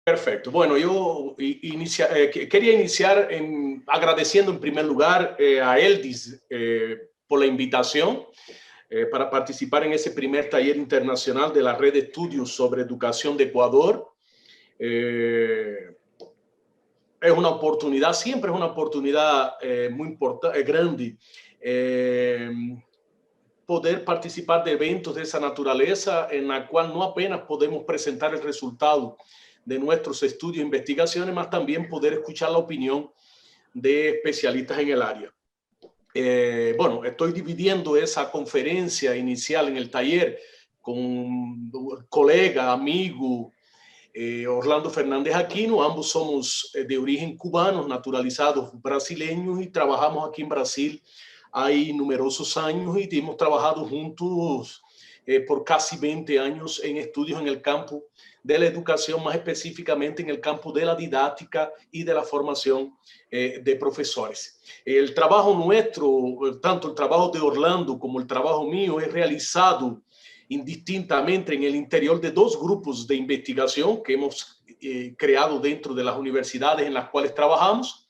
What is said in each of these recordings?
Perfecto. Bueno, yo quería iniciar agradeciendo en primer lugar a Eldis por la invitación para participar en ese primer taller internacional de la Red de Estudios sobre Educación de Ecuador. Es una oportunidad, siempre es una oportunidad muy importante, grande, poder participar de eventos de esa naturaleza en la cual no apenas podemos presentar el resultado de nuestros estudios e investigaciones, más también poder escuchar la opinión de especialistas en el área. Bueno, estoy dividiendo esa conferencia inicial en el taller con un colega, amigo, Orlando Fernández Aquino. Ambos somos de origen cubano, naturalizados brasileños, y trabajamos aquí en Brasil hay numerosos años y hemos trabajado juntos por casi 20 años en estudios en el campo de la educación, más específicamente en el campo de la didáctica y de la formación de profesores. El trabajo nuestro, tanto el trabajo de Orlando como el trabajo mío, es realizado indistintamente en el interior de dos grupos de investigación que hemos creado dentro de las universidades en las cuales trabajamos.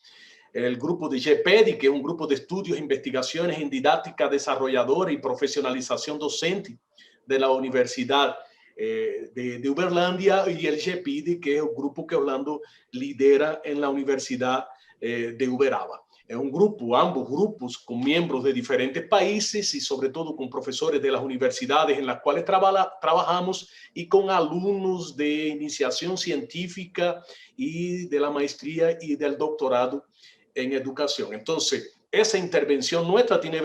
El grupo de GEPEDI, que es un grupo de estudios e investigaciones en didáctica desarrolladora y profesionalización docente de la Universidad de Uberlândia, y el GEPIDI, que es un grupo que Orlando lidera en la Universidad de Uberaba. Es un grupo, ambos grupos, con miembros de diferentes países y sobre todo con profesores de las universidades en las cuales trabajamos y con alumnos de iniciación científica y de la maestría y del doctorado en educación. Entonces, esa intervención nuestra tiene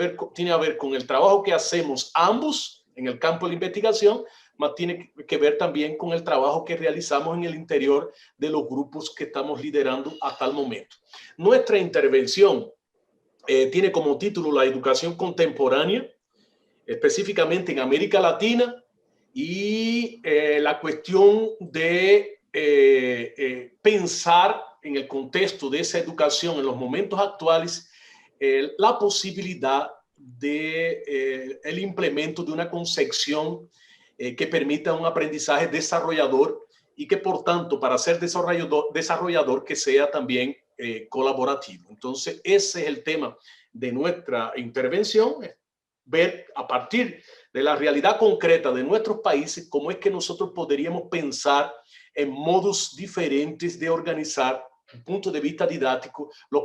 a ver con el trabajo que hacemos ambos en el campo de la investigación, mas tiene que ver también con el trabajo que realizamos en el interior de los grupos que estamos liderando hasta el momento. Nuestra intervención tiene como título la educación contemporánea, específicamente en América Latina, y la cuestión de pensar en el contexto de esa educación en los momentos actuales la posibilidad de el implemento de una concepción que permita un aprendizaje desarrollador y que, por tanto, para ser desarrollador que sea también colaborativo. Entonces, ese es el tema de nuestra intervención, ver a partir de la realidad concreta de nuestros países cómo es que nosotros podríamos pensar en modos diferentes de organizar, desde el punto de vista didáctico, los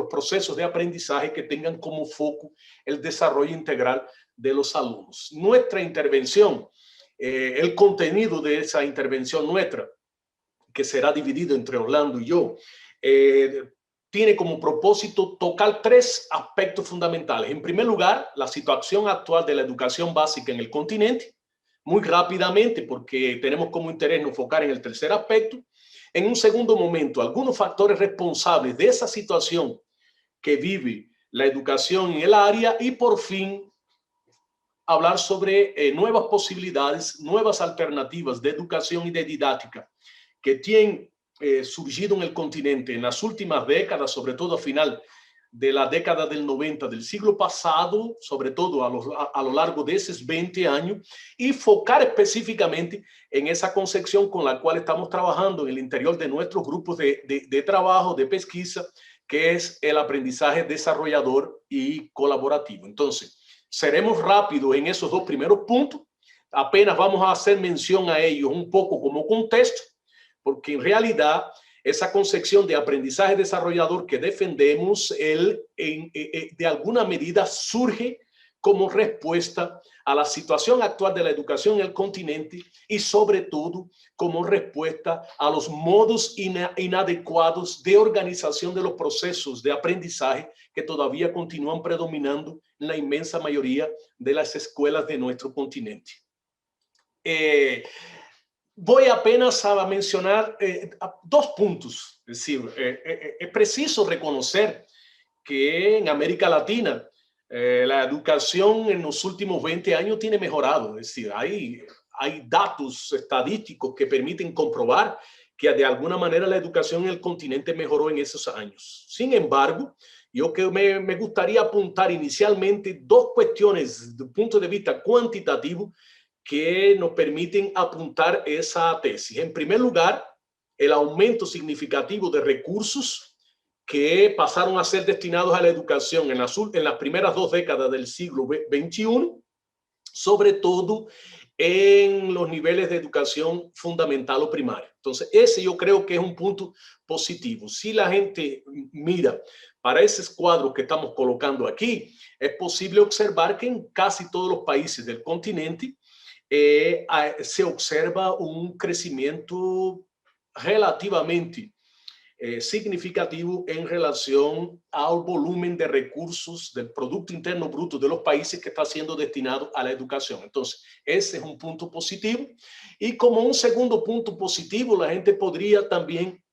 procesos de aprendizaje que tengan como foco el desarrollo integral de los alumnos. Nuestra intervención, el contenido de esa intervención nuestra, que será dividido entre Orlando y yo, tiene como propósito tocar tres aspectos fundamentales. En primer lugar, la situación actual de la educación básica en el continente, muy rápidamente, porque tenemos como interés enfocar en el tercer aspecto. En un segundo momento, algunos factores responsables de esa situación que vive la educación en el área, y por fin hablar sobre nuevas posibilidades, nuevas alternativas de educación y de didáctica que tienen surgido en el continente en las últimas décadas, sobre todo a final de la década del 90 del siglo pasado, sobre todo a lo largo de esos 20 años, y focar específicamente en esa concepción con la cual estamos trabajando en el interior de nuestros grupos de trabajo, de pesquisa, que es el aprendizaje desarrollador y colaborativo. Entonces, seremos rápidos en esos dos primeros puntos, apenas vamos a hacer mención a ellos un poco como contexto, porque en realidad esa concepción de aprendizaje desarrollador que defendemos, de alguna medida surge como respuesta a la situación actual de la educación en el continente y sobre todo como respuesta a los modos inadecuados de organización de los procesos de aprendizaje que todavía continúan predominando en la inmensa mayoría de las escuelas de nuestro continente. Voy apenas a mencionar dos puntos. Es decir, es preciso reconocer que en América Latina la educación en los últimos 20 años tiene mejorado. Es decir, hay datos estadísticos que permiten comprobar que de alguna manera la educación en el continente mejoró en esos años. Sin embargo, yo que me gustaría apuntar inicialmente dos cuestiones desde el punto de vista cuantitativo que nos permiten apuntar esa tesis. En primer lugar, el aumento significativo de recursos que pasaron a ser destinados a la educación en las primeras 2 décadas del siglo XXI, sobre todo en los niveles de educación fundamental o primaria. Entonces, ese yo creo que es un punto positivo. Si la gente mira para esos cuadros que estamos colocando aquí, es posible observar que en casi todos los países del continente se observa un crecimiento relativamente significativo en relación al volumen de recursos del Producto Interno Bruto de los países que está siendo destinado a la educación. Entonces, ese es un punto positivo. Y como un segundo punto positivo, la gente podría también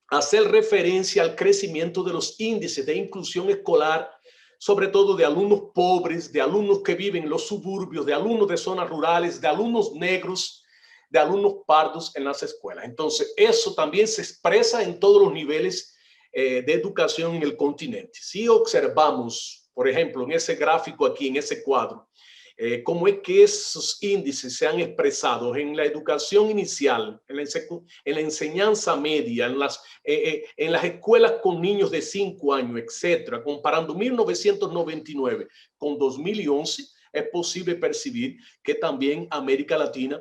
hacer referencia al crecimiento de los índices de inclusión escolar, sobre todo de alumnos pobres, de alumnos que viven en los suburbios, de alumnos de zonas rurales, de alumnos negros, de alumnos pardos en las escuelas. Entonces, eso también se expresa en todos los niveles de educación en el continente. Si observamos, por ejemplo, en ese gráfico aquí, en ese cuadro, cómo es que esos índices se han expresado en la educación inicial, en la enseñanza media, en las escuelas con niños de 5 años, etcétera, comparando 1999 con 2011, es posible percibir que también América Latina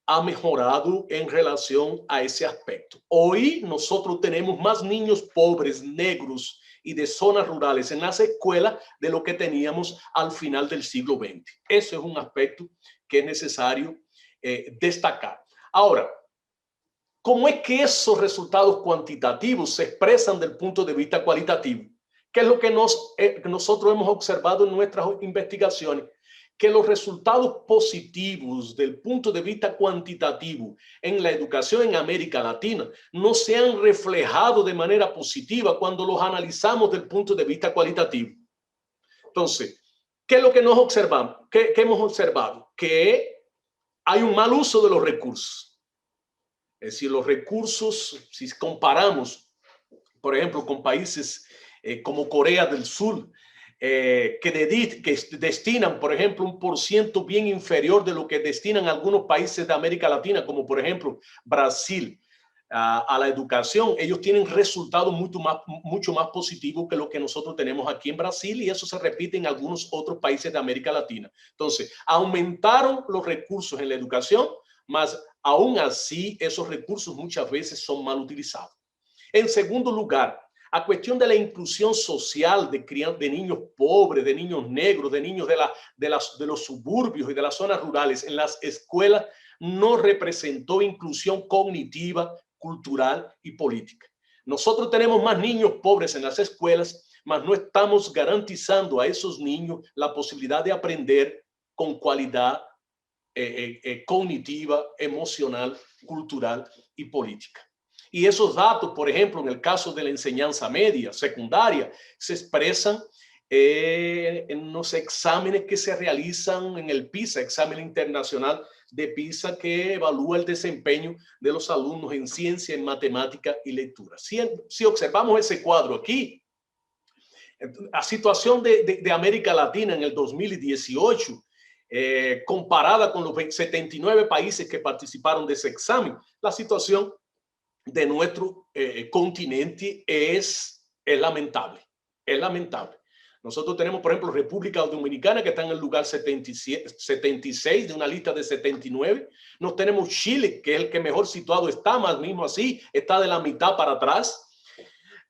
ha mejorado en relación a ese aspecto. Hoy nosotros tenemos más niños pobres, negros y de zonas rurales en las escuelas de lo que teníamos al final del siglo XX. Eso es un aspecto que es necesario destacar. Ahora, ¿cómo es que esos resultados cuantitativos se expresan del punto de vista cualitativo? ¿Qué es lo que nosotros hemos observado en nuestras investigaciones? Que los resultados positivos del punto de vista cuantitativo en la educación en América Latina no se han reflejado de manera positiva cuando los analizamos del punto de vista cualitativo. Entonces, ¿qué es lo que nos observamos? ¿Qué hemos observado? Que hay un mal uso de los recursos. Es decir, los recursos, si comparamos, por ejemplo, con países como Corea del Sur, que destinan, por ejemplo, un % bien inferior de lo que destinan algunos países de América Latina, como por ejemplo Brasil, a la educación, ellos tienen resultados mucho más positivos que lo que nosotros tenemos aquí en Brasil, y eso se repite en algunos otros países de América Latina. Entonces, aumentaron los recursos en la educación, mas aún así esos recursos muchas veces son mal utilizados. En segundo lugar, a cuestión de la inclusión social de niños pobres, de niños negros, de niños de los suburbios y de las zonas rurales en las escuelas, no representó inclusión cognitiva, cultural y política. Nosotros tenemos más niños pobres en las escuelas, mas no estamos garantizando a esos niños la posibilidad de aprender con cualidad cognitiva, emocional, cultural y política. Y esos datos, por ejemplo, en el caso de la enseñanza media, secundaria, se expresan en los exámenes que se realizan en el PISA, examen internacional de PISA, que evalúa el desempeño de los alumnos en ciencia, en matemática y lectura. Si observamos ese cuadro aquí, la situación de América Latina en el 2018, comparada con los 79 países que participaron de ese examen, la situación de nuestro continente es lamentable. Es lamentable. Nosotros tenemos, por ejemplo, República Dominicana, que está en el lugar 76 de una lista de 79. Nos tenemos Chile, que es el que mejor situado está, más mismo así, está de la mitad para atrás.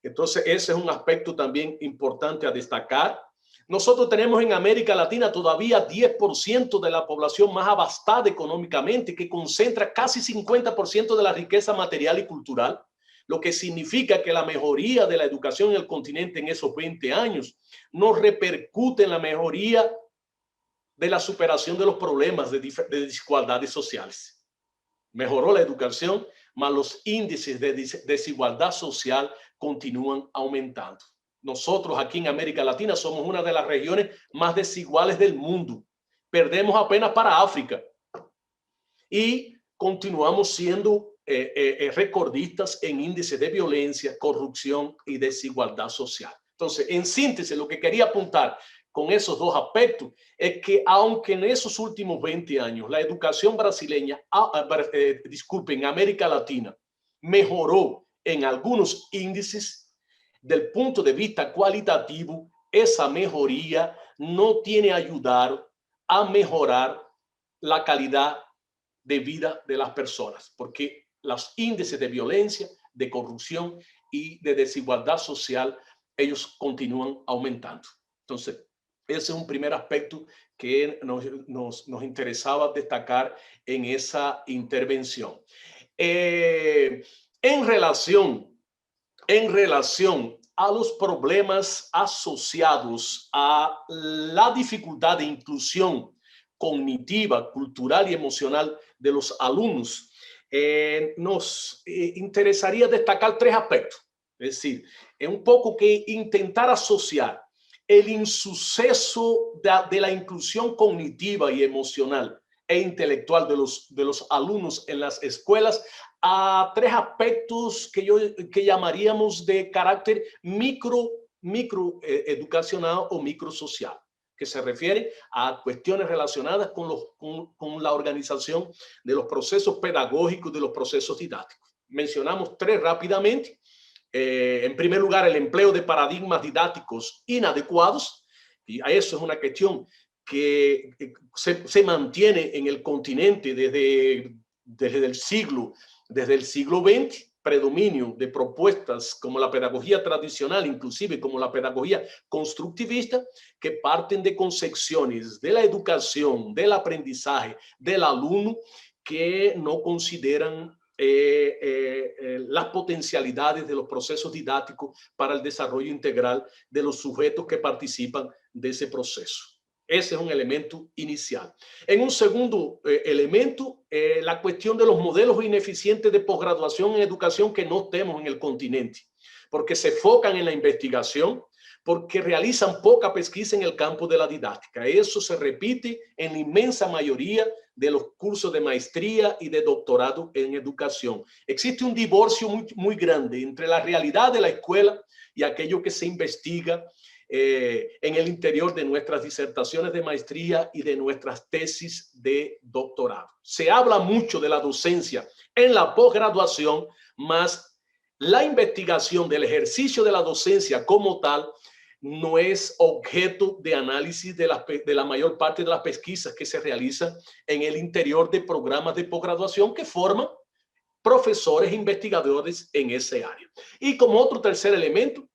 Entonces, ese es un aspecto también importante a destacar. Nosotros tenemos en América Latina todavía 10% de la población más abastada económicamente, que concentra casi 50% de la riqueza material y cultural, lo que significa que la mejoría de la educación en el continente en esos 20 años no repercute en la mejoría de la superación de los problemas de desigualdades sociales. Mejoró la educación, mas los índices de desigualdad social continúan aumentando. Nosotros aquí en América Latina somos una de las regiones más desiguales del mundo. Perdemos apenas para África y continuamos siendo recordistas en índices de violencia, corrupción y desigualdad social. Entonces, en síntesis, lo que quería apuntar con esos dos aspectos es que aunque en esos últimos 20 años la educación brasileña, en América Latina, mejoró en algunos índices, del punto de vista cualitativo, esa mejoría no tiene a ayudar a mejorar la calidad de vida de las personas, porque los índices de violencia, de corrupción y de desigualdad social, ellos continúan aumentando. Entonces, ese es un primer aspecto que nos interesaba destacar en esa intervención. En relación a los problemas asociados a la dificultad de inclusión cognitiva, cultural y emocional de los alumnos, nos interesaría destacar tres aspectos. Es decir, es un poco que intentar asociar el insuceso de la inclusión cognitiva y emocional e intelectual de los alumnos en las escuelas a tres aspectos que llamaríamos de carácter micro educacional o microsocial, que se refiere a cuestiones relacionadas con la organización de los procesos pedagógicos, de los procesos didácticos. Mencionamos tres rápidamente. En primer lugar, el empleo de paradigmas didácticos inadecuados, y eso es una cuestión que se mantiene en el continente desde el siglo XX, predominio de propuestas como la pedagogía tradicional, inclusive como la pedagogía constructivista, que parten de concepciones de la educación, del aprendizaje, del alumno, que no consideran las potencialidades de los procesos didácticos para el desarrollo integral de los sujetos que participan de ese proceso. Ese es un elemento inicial. En un segundo elemento, la cuestión de los modelos ineficientes de posgraduación en educación que no tenemos en el continente, porque se enfocan en la investigación, porque realizan poca pesquisa en el campo de la didáctica. Eso se repite en la inmensa mayoría de los cursos de maestría y de doctorado en educación. Existe un divorcio muy grande entre la realidad de la escuela y aquello que se investiga en el interior de nuestras disertaciones de maestría y de nuestras tesis de doctorado. Se habla mucho de la docencia en la posgraduación, más la investigación del ejercicio de la docencia como tal no es objeto de análisis de la mayor parte de las pesquisas que se realizan en el interior de programas de posgraduación que forman profesores e investigadores en ese área. Y como otro tercer elemento,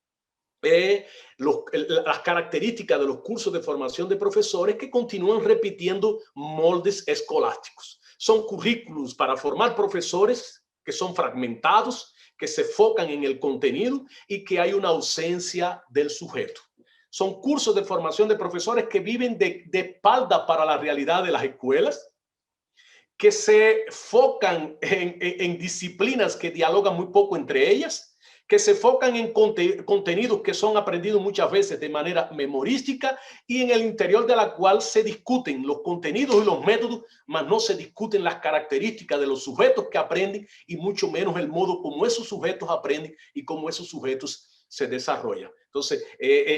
las características de los cursos de formación de profesores que continúan repitiendo moldes escolásticos. Son currículos para formar profesores que son fragmentados, que se enfocan en el contenido y que hay una ausencia del sujeto. Son cursos de formación de profesores que viven de espalda para la realidad de las escuelas, que se enfocan en disciplinas que dialogan muy poco entre ellas, que se enfocan en contenidos que son aprendidos muchas veces de manera memorística y en el interior de la cual se discuten los contenidos y los métodos, mas no se discuten las características de los sujetos que aprenden y mucho menos el modo como esos sujetos aprenden y cómo esos sujetos se desarrollan. Entonces,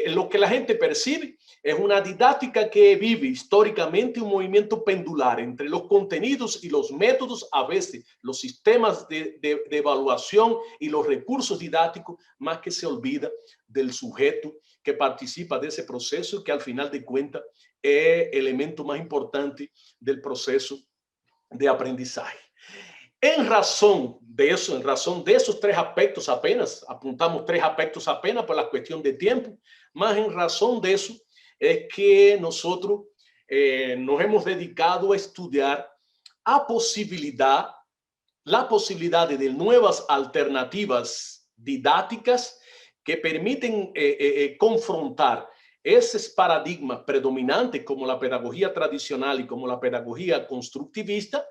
lo que la gente percibe es una didáctica que vive históricamente un movimiento pendular entre los contenidos y los métodos, a veces los sistemas de evaluación y los recursos didácticos, más que se olvida del sujeto que participa de ese proceso y que al final de cuentas es el elemento más importante del proceso de aprendizaje. En razón de eso, en razón de esos tres aspectos apenas, apuntamos tres aspectos apenas por la cuestión de tiempo, más en razón de eso es que nosotros nos hemos dedicado a estudiar la posibilidad de nuevas alternativas didácticas que permiten confrontar esos paradigmas predominantes como la pedagogía tradicional y como la pedagogía constructivista,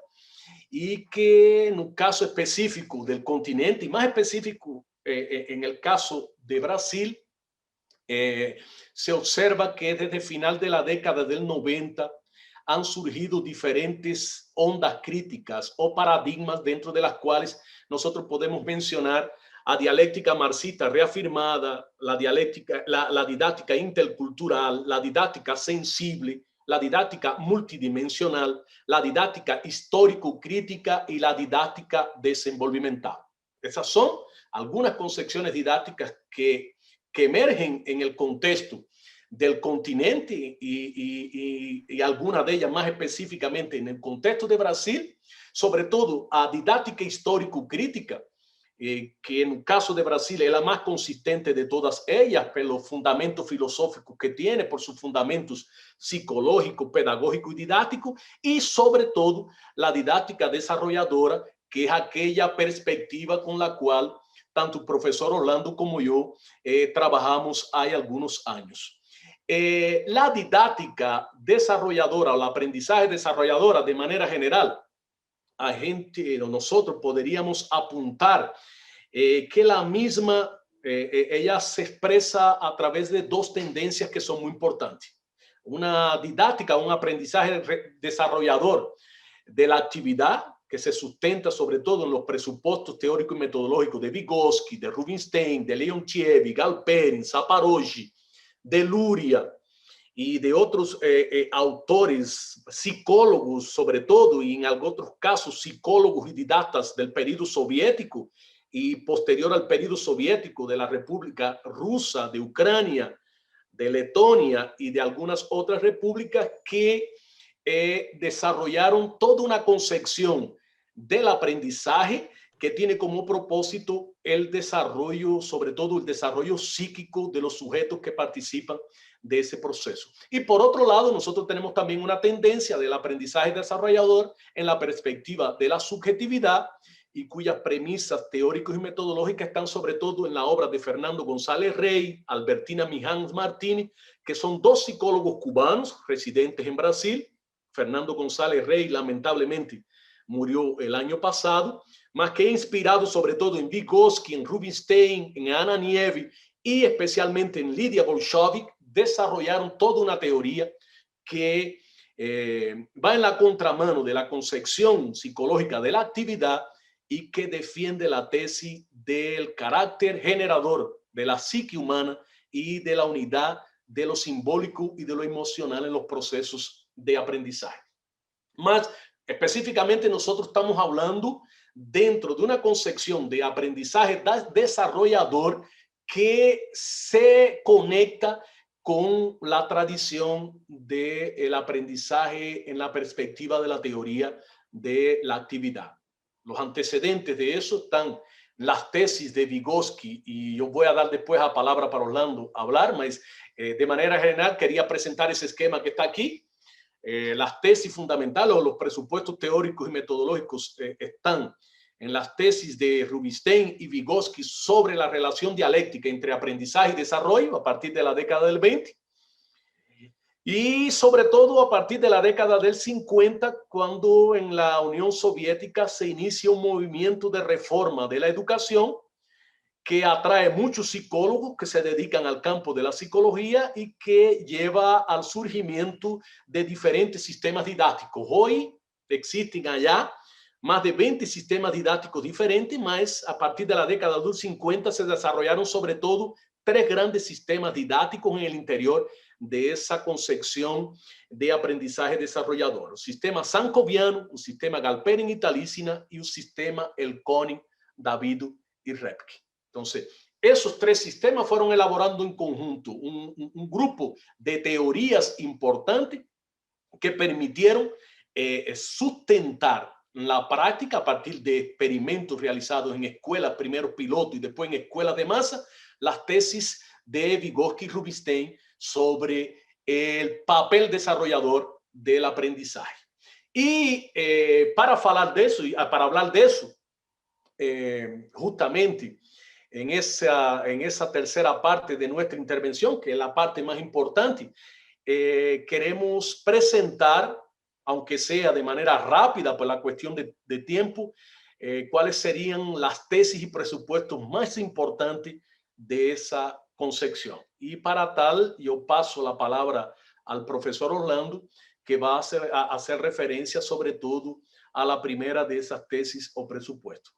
y que en un caso específico del continente y más específico en el caso de Brasil, se observa que desde final de la década del 90 han surgido diferentes ondas críticas o paradigmas dentro de las cuales nosotros podemos mencionar a dialéctica marxista reafirmada, la didáctica intercultural, la didáctica sensible, la didáctica multidimensional, la didáctica histórico-crítica y la didáctica desenvolvimental. Esas son algunas concepciones didácticas que emergen en el contexto del continente y algunas de ellas más específicamente en el contexto de Brasil, sobre todo a didáctica histórico-crítica, que en el caso de Brasil es la más consistente de todas ellas, por los fundamentos filosóficos que tiene, por sus fundamentos psicológicos, pedagógicos y didácticos, y sobre todo la didáctica desarrolladora, que es aquella perspectiva con la cual tanto el profesor Orlando como yo trabajamos hay algunos años. La didáctica desarrolladora o el aprendizaje desarrolladora de manera general, a gente o nosotros podríamos apuntar que la misma, ella se expresa a través de dos tendencias que son muy importantes. Una didáctica, un aprendizaje desarrollador de la actividad que se sustenta sobre todo en los presupuestos teóricos y metodológicos de Vygotsky, de Rubinstein, de Leontiev, Galperin, Zaporogi, de Luria y de otros autores, psicólogos sobre todo, y en otros casos psicólogos y didactas del periodo soviético y posterior al periodo soviético de la República Rusa, de Ucrania, de Letonia y de algunas otras repúblicas que desarrollaron toda una concepción del aprendizaje que tiene como propósito el desarrollo, sobre todo el desarrollo psíquico de los sujetos que participan de ese proceso. Y por otro lado, nosotros tenemos también una tendencia del aprendizaje desarrollador en la perspectiva de la subjetividad y cuyas premisas teóricas y metodológicas están sobre todo en la obra de Fernando González Rey, Albertina Mijans Martínez, que son dos psicólogos cubanos residentes en Brasil. Fernando González Rey lamentablemente murió el año pasado, más que inspirado sobre todo en Vygotsky, en Rubinstein, en Anna Nieve y especialmente en Lidia Bolshevik, desarrollaron toda una teoría que va en la contramano de la concepción psicológica de la actividad y que defiende la tesis del carácter generador de la psique humana y de la unidad de lo simbólico y de lo emocional en los procesos de aprendizaje. Más específicamente, nosotros estamos hablando dentro de una concepción de aprendizaje desarrollador que se conecta con la tradición del aprendizaje en la perspectiva de la teoría de la actividad. Los antecedentes de eso están las tesis de Vygotsky, y yo voy a dar después la palabra para Orlando hablar, mas de manera general quería presentar ese esquema que está aquí. Las tesis fundamentales o los presupuestos teóricos y metodológicos están en las tesis de Rubinstein y Vygotsky sobre la relación dialéctica entre aprendizaje y desarrollo a partir de la década del 20 y sobre todo a partir de la década del 50, cuando en la Unión Soviética se inicia un movimiento de reforma de la educación que atrae muchos psicólogos que se dedican al campo de la psicología y que lleva al surgimiento de diferentes sistemas didácticos. Hoy existen allá más de 20 sistemas didácticos diferentes, más a partir de la década del 50 se desarrollaron sobre todo tres grandes sistemas didácticos en el interior de esa concepción de aprendizaje desarrollador. Un sistema sankoviano, un sistema Galperin y Talicina y un sistema Elkonin, Davido y Repke. Entonces, esos tres sistemas fueron elaborando en conjunto un grupo de teorías importantes que permitieron sustentar la práctica a partir de experimentos realizados en escuelas, primero piloto y después en escuelas de masa, las tesis de Vygotsky y Rubinstein sobre el papel desarrollador del aprendizaje. Y para hablar de eso, justamente en esa tercera parte de nuestra intervención, que es la parte más importante, queremos presentar, aunque sea de manera rápida por la cuestión de tiempo, cuáles serían las tesis y presupuestos más importantes de esa concepción. Y para tal, yo paso la palabra al profesor Orlando, que va a hacer referencia sobre todo a la primera de esas tesis o presupuestos.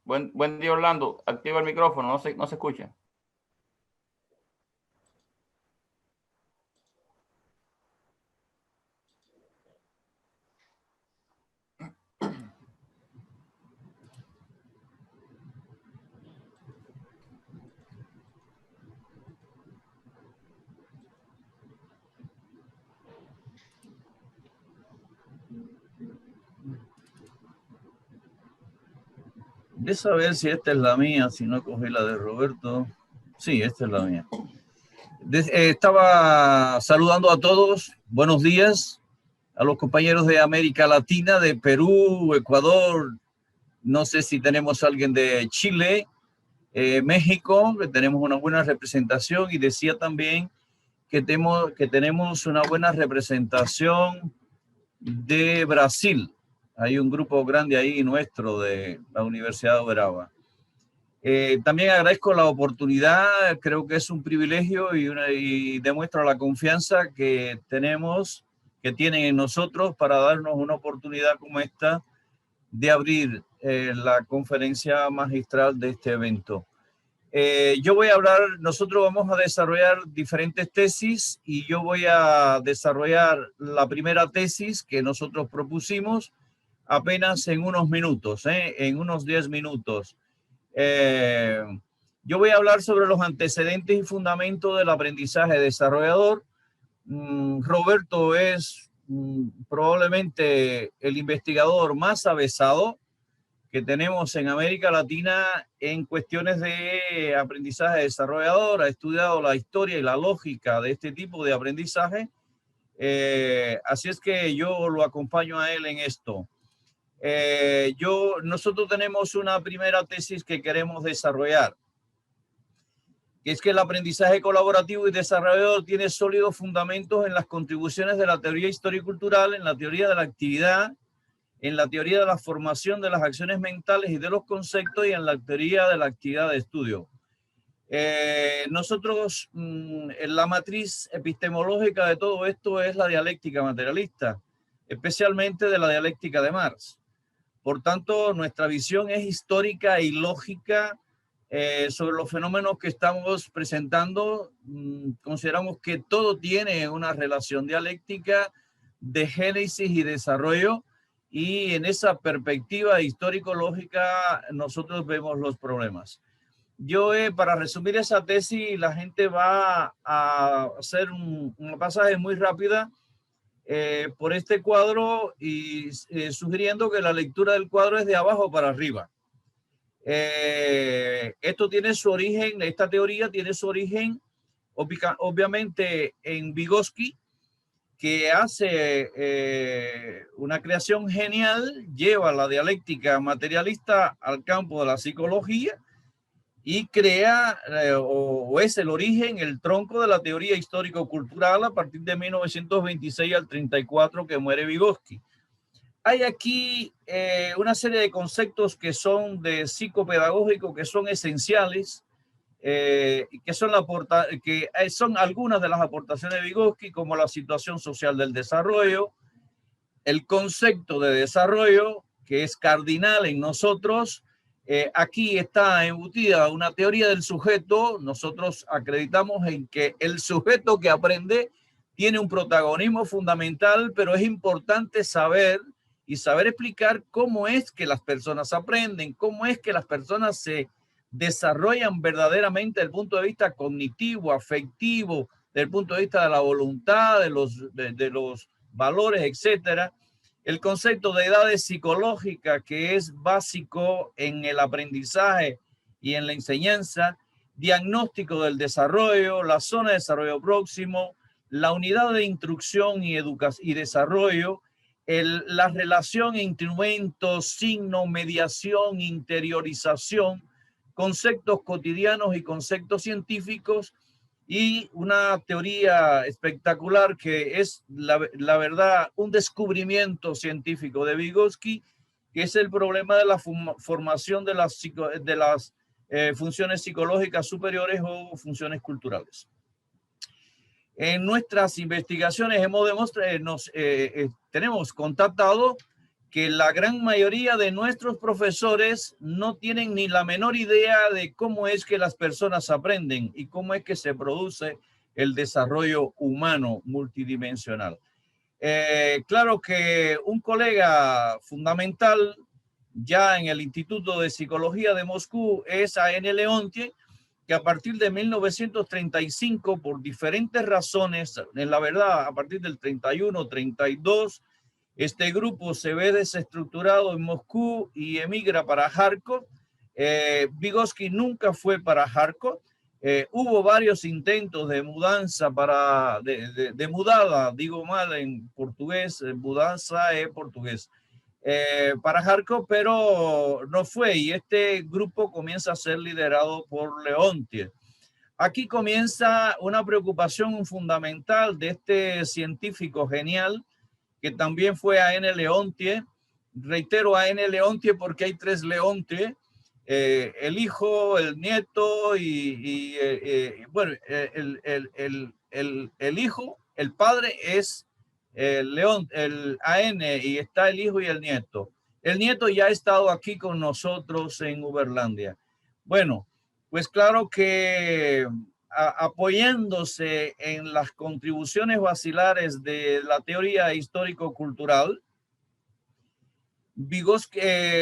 Buen día, Orlando. Activa el micrófono, no se escucha. De saber si esta es la mía, si no cogí la de Roberto. Sí, esta es la mía. Estaba saludando a todos. Buenos días a los compañeros de América Latina, de Perú, Ecuador. No sé si tenemos a alguien de Chile, México, que tenemos una buena representación. Y decía también que tenemos una buena representación de Brasil. Hay un grupo grande ahí nuestro de la Universidad de Oberaba. También agradezco la oportunidad, creo que es un privilegio y demuestra la confianza que tenemos, que tienen en nosotros para darnos una oportunidad como esta de abrir la conferencia magistral de este evento. Yo voy a hablar, nosotros vamos a desarrollar diferentes tesis y yo voy a desarrollar la primera tesis que nosotros propusimos apenas en unos minutos, en unos 10 minutos. Yo voy a hablar sobre los antecedentes y fundamentos del aprendizaje desarrollador. Roberto es probablemente el investigador más avesado que tenemos en América Latina en cuestiones de aprendizaje desarrollador. Ha estudiado la historia y la lógica de este tipo de aprendizaje. Así es que yo lo acompaño a él en esto. Nosotros tenemos una primera tesis que queremos desarrollar, que es que el aprendizaje colaborativo y desarrollador tiene sólidos fundamentos en las contribuciones de la teoría histórico-cultural, en la teoría de la actividad, en la teoría de la formación de las acciones mentales y de los conceptos y en la teoría de la actividad de estudio. Nosotros, la matriz epistemológica de todo esto es la dialéctica materialista, especialmente de la dialéctica de Marx. Por tanto, nuestra visión es histórica y lógica sobre los fenómenos que estamos presentando. Consideramos que todo tiene una relación dialéctica de génesis y desarrollo, y en esa perspectiva histórico-lógica nosotros vemos los problemas. Para resumir esa tesis, la gente va a hacer un pasaje muy rápida por este cuadro y sugiriendo que la lectura del cuadro es de abajo para arriba. Esto tiene su origen, esta teoría tiene su origen obviamente en Vygotsky, que hace una creación genial, lleva la dialéctica materialista al campo de la psicología y crea, o es el origen, el tronco de la teoría histórico-cultural a partir de 1926 al 34 que muere Vygotsky. Hay aquí una serie de conceptos que son de psicopedagógico, que son esenciales, que son algunas de las aportaciones de Vygotsky, como la situación social del desarrollo, el concepto de desarrollo, que es cardinal en nosotros. Aquí está embutida una teoría del sujeto. Nosotros acreditamos en que el sujeto que aprende tiene un protagonismo fundamental, pero es importante saber explicar cómo es que las personas aprenden, cómo es que las personas se desarrollan verdaderamente desde el punto de vista cognitivo, afectivo, desde el punto de vista de la voluntad, de los valores, etcétera. El concepto de edades psicológicas, que es básico en el aprendizaje y en la enseñanza, diagnóstico del desarrollo, la zona de desarrollo próximo, la unidad de instrucción y desarrollo, la relación entre instrumentos, signo, mediación, interiorización, conceptos cotidianos y conceptos científicos, y una teoría espectacular que es la verdad un descubrimiento científico de Vygotsky, que es el problema de la formación de las funciones psicológicas superiores o funciones culturales. En nuestras investigaciones hemos demostrado, tenemos constatado que la gran mayoría de nuestros profesores no tienen ni la menor idea de cómo es que las personas aprenden y cómo es que se produce el desarrollo humano multidimensional. Claro que un colega fundamental ya en el Instituto de Psicología de Moscú es A.N. Leontief, que a partir de 1935, por diferentes razones, en la verdad, a partir del 31, 32, este grupo se ve desestructurado en Moscú y emigra para Kharkov. Vygotsky nunca fue para Kharkov. Hubo varios intentos de mudanza de mudada, digo mal en portugués, mudanza es portugués, para Kharkov, pero no fue, y este grupo comienza a ser liderado por Leontief. Aquí comienza una preocupación fundamental de este científico genial, que también fue A.N. Leontief. Reitero A.N. Leontief porque hay tres Leontief, el hijo, el nieto bueno, el hijo, el padre es el A.N. y está el hijo y el nieto. El nieto ya ha estado aquí con nosotros en Uberlandia. Bueno, pues claro que apoyándose en las contribuciones basilares de la teoría histórico-cultural, Vygotsky,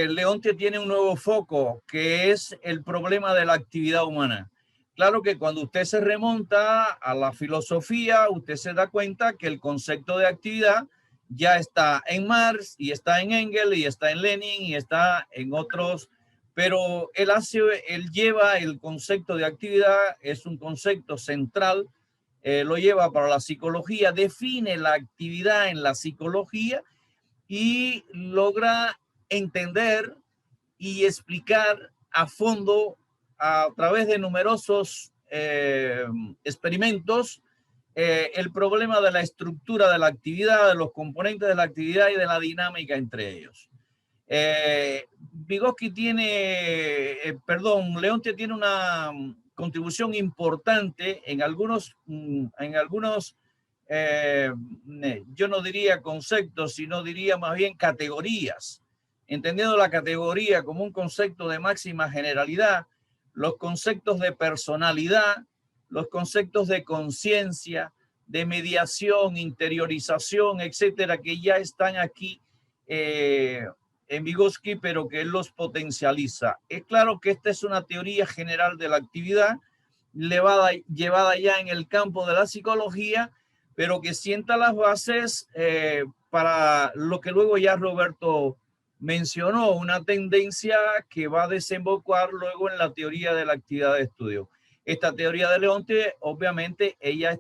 Leontief tiene un nuevo foco, que es el problema de la actividad humana. Claro que cuando usted se remonta a la filosofía, usted se da cuenta que el concepto de actividad ya está en Marx, y está en Engels, y está en Lenin, y está en otros, pero él lleva el concepto de actividad, es un concepto central, lo lleva para la psicología, define la actividad en la psicología y logra entender y explicar a fondo a través de numerosos experimentos el problema de la estructura de la actividad, de los componentes de la actividad y de la dinámica entre ellos. Vygotsky Leontief tiene una contribución importante en algunos yo no diría conceptos, sino diría más bien categorías, entendiendo la categoría como un concepto de máxima generalidad, los conceptos de personalidad, los conceptos de conciencia, de mediación, interiorización, etcétera, que ya están aquí en Vygotsky, pero que él los potencializa. Es claro que esta es una teoría general de la actividad, llevada ya en el campo de la psicología, pero que sienta las bases para lo que luego ya Roberto mencionó, una tendencia que va a desembocar luego en la teoría de la actividad de estudio. Esta teoría de Leontief, obviamente, ella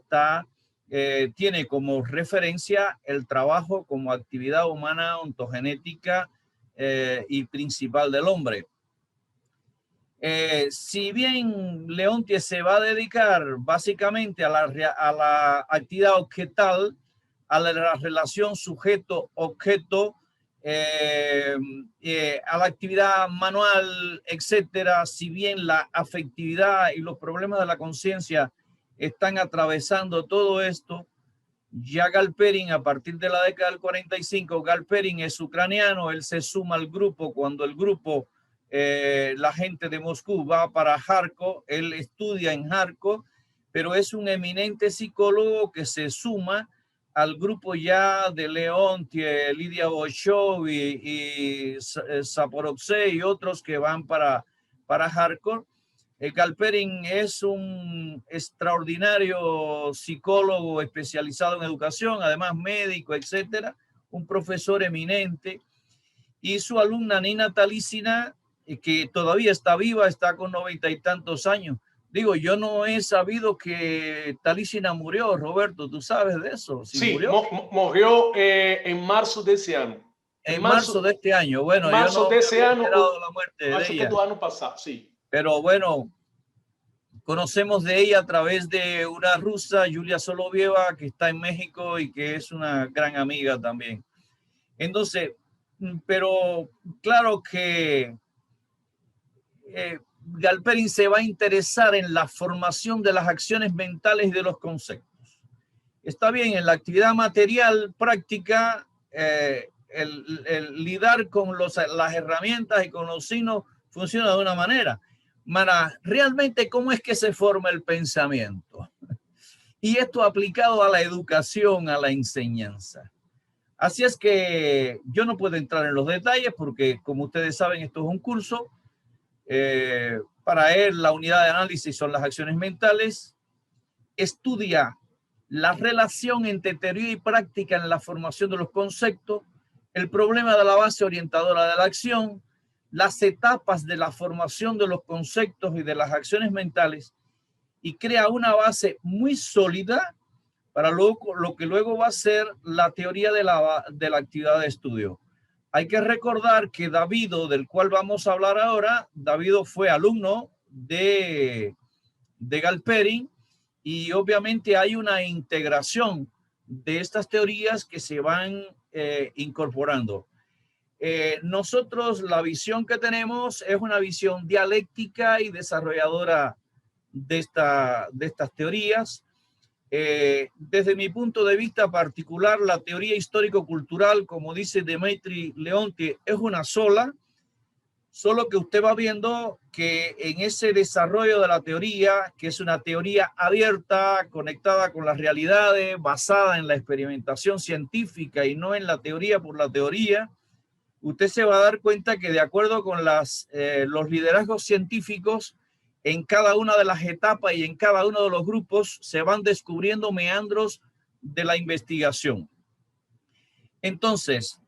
tiene como referencia el trabajo como actividad humana ontogenética y principal del hombre. Si bien Leontief se va a dedicar básicamente a la actividad objetal, a la relación sujeto-objeto, a la actividad manual, etcétera, si bien la afectividad y los problemas de la conciencia están atravesando todo esto, ya Galperin, a partir de la década del 45, Galperin es ucraniano, él se suma al grupo cuando el grupo, la gente de Moscú va para Kharkov, él estudia en Kharkov, pero es un eminente psicólogo que se suma al grupo ya de Leontief, Lidia Bolshoi y Zaporozhye y otros que van para Kharkov. Galperin es un extraordinario psicólogo especializado en educación, además médico, etcétera, un profesor eminente. Y su alumna Nina Talísina, que todavía está viva, está con 90 y tantos años. Digo, yo no he sabido que Talísina murió, Roberto, ¿tú sabes de eso? Sí, murió en marzo de ese año. En marzo de este año. Bueno, marzo yo no de ese año, la muerte de acho ella. que do ano passado, sí. Pero bueno, conocemos de ella a través de una rusa, Yulia Solovieva, que está en México y que es una gran amiga también. Entonces, pero claro que Galperin se va a interesar en la formación de las acciones mentales y de los conceptos. Está bien, en la actividad material práctica, el lidar con las herramientas y con los signos funciona de una manera. Mara, realmente, ¿cómo es que se forma el pensamiento? Y esto aplicado a la educación, a la enseñanza. Así es que yo no puedo entrar en los detalles porque, como ustedes saben, esto es un curso. Para él, la unidad de análisis son las acciones mentales. Estudia la relación entre teoría y práctica en la formación de los conceptos, el problema de la base orientadora de la acción, las etapas de la formación de los conceptos y de las acciones mentales, y crea una base muy sólida para lo que luego va a ser la teoría de la actividad de estudio. Hay que recordar que Davido, del cual vamos a hablar ahora, Davido fue alumno de Galperin, y obviamente hay una integración de estas teorías que se van incorporando. Nosotros la visión que tenemos es una visión dialéctica y desarrolladora de estas teorías. Desde mi punto de vista particular, la teoría histórico-cultural, como dice Dmitry Leontief, es una sola, solo que usted va viendo que en ese desarrollo de la teoría, que es una teoría abierta, conectada con las realidades, basada en la experimentación científica y no en la teoría por la teoría, usted se va a dar cuenta que de acuerdo con los liderazgos científicos, en cada una de las etapas y en cada uno de los grupos se van descubriendo meandros de la investigación. Entonces,